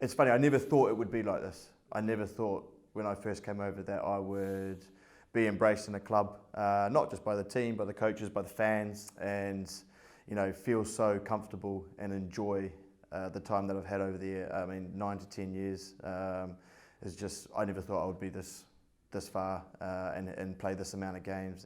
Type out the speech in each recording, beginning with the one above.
It's funny, I never thought it would be like this. I never thought when I first came over that I would be embraced in a club, not just by the team, by the coaches, by the fans, and feel so comfortable and enjoy the time that I've had over there. I mean, 9 to 10 years is just, I never thought I would be this far and play this amount of games.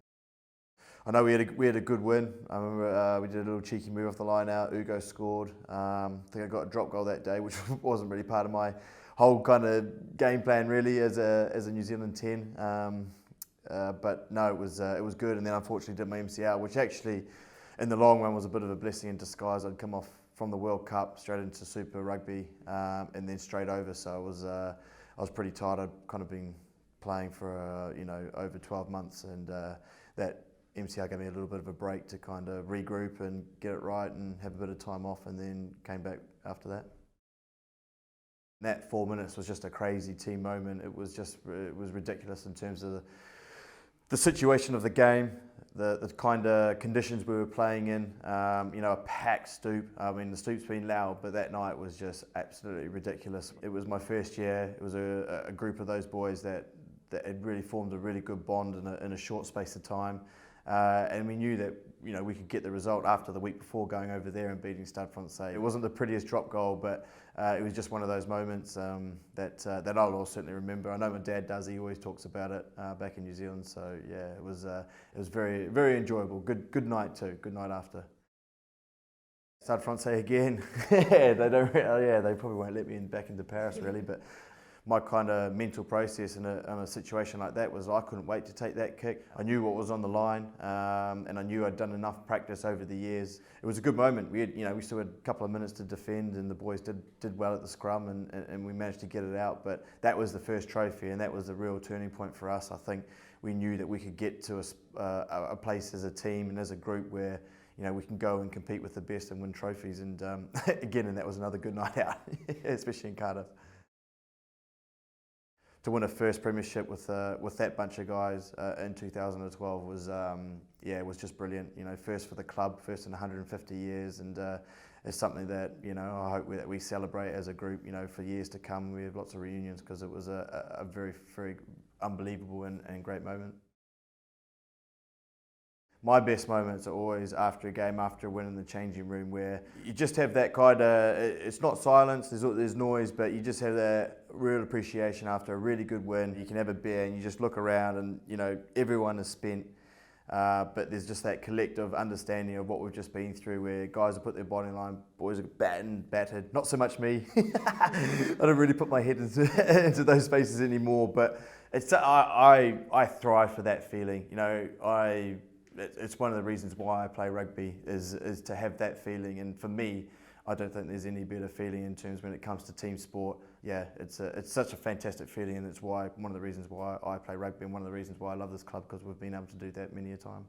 I know we had a good win. I remember we did a little cheeky move off the line out. Ugo scored. I think I got a drop goal that day, which wasn't really part of my whole kind of game plan really as a New Zealand 10. But no, it was good. And then unfortunately did my MCL, which actually in the long run was a bit of a blessing in disguise. I'd come off from the World Cup straight into Super Rugby and then straight over. So I was pretty tired. I'd kind of been playing for over 12 months, and that MCR gave me a little bit of a break to kind of regroup and get it right and have a bit of time off, and then came back after that. That 4 minutes was just a crazy team moment. It was ridiculous in terms of the situation of the game, the kind of conditions we were playing in. A packed stoop. I mean, the stoop's been loud, but that night was just absolutely ridiculous. It was my first year. It was a group of those boys that had really formed a really good bond in a short space of time. And we knew that we could get the result after the week before going over there and beating Stade Francais. It wasn't the prettiest drop goal, but it was just one of those moments that I'll certainly remember. I know my dad does. He always talks about it back in New Zealand. So yeah, it was very, very enjoyable. Good night too. Good night after. Stade Francais again. They don't. They probably won't let me back into Paris really, but. My kind of mental process in a situation like that was I couldn't wait to take that kick. I knew what was on the line, and I knew I'd done enough practice over the years. It was a good moment. We still had a couple of minutes to defend, and the boys did well at the scrum, and we managed to get it out. But that was the first trophy, and that was the real turning point for us. I think we knew that we could get to a place as a team and as a group where we can go and compete with the best and win trophies. And again, and that was another good night out, especially in Cardiff. To win a first premiership with that bunch of guys in 2012 was just brilliant. First for the club, first in 150 years, and it's something that I hope that we celebrate as a group. For years to come, we have lots of reunions because it was a very, very unbelievable and great moment. My best moments are always after a game, after a win in the changing room, where you just have that kind of, it's not silence, there's noise, but you just have that real appreciation after a really good win. You can have a beer and you just look around and, everyone is spent, but there's just that collective understanding of what we've just been through, where guys have put their body line, boys are battered, not so much me. I don't really put my head into those spaces anymore, but I thrive for that feeling. It's one of the reasons why I play rugby is to have that feeling, and for me, I don't think there's any better feeling in terms when it comes to team sport. Yeah, it's such a fantastic feeling, and it's one of the reasons why I play rugby, and one of the reasons why I love this club, because we've been able to do that many a time.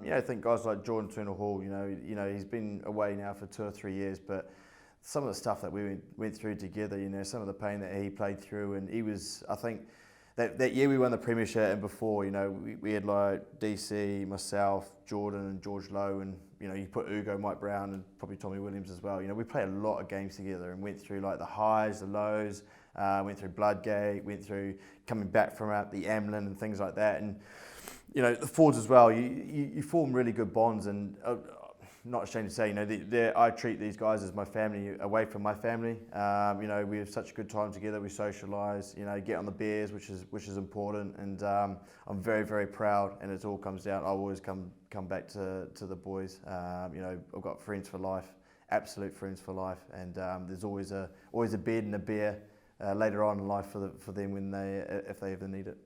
I think guys like Jordan Turner-Hall, he's been away now for 2 or 3 years, but some of the stuff that we went through together, some of the pain that he played through, and he was, I think. That year we won the premiership, and before, we had like DC, myself, Jordan and George Lowe, and you put Ugo, Mike Brown, and probably Tommy Williams as well. We played a lot of games together and went through like the highs, the lows, went through Bloodgate, went through coming back from out the Amlin and things like that. And the forwards as well. You form really good bonds, and not ashamed to say, I treat these guys as my family away from my family. We have such a good time together. We socialise, get on the beers, which is important, and I'm very, very proud. And it all comes down. I always come back to the boys. I've got friends for life, absolute friends for life, and there's always a bed and a beer later on in life for them if they ever need it.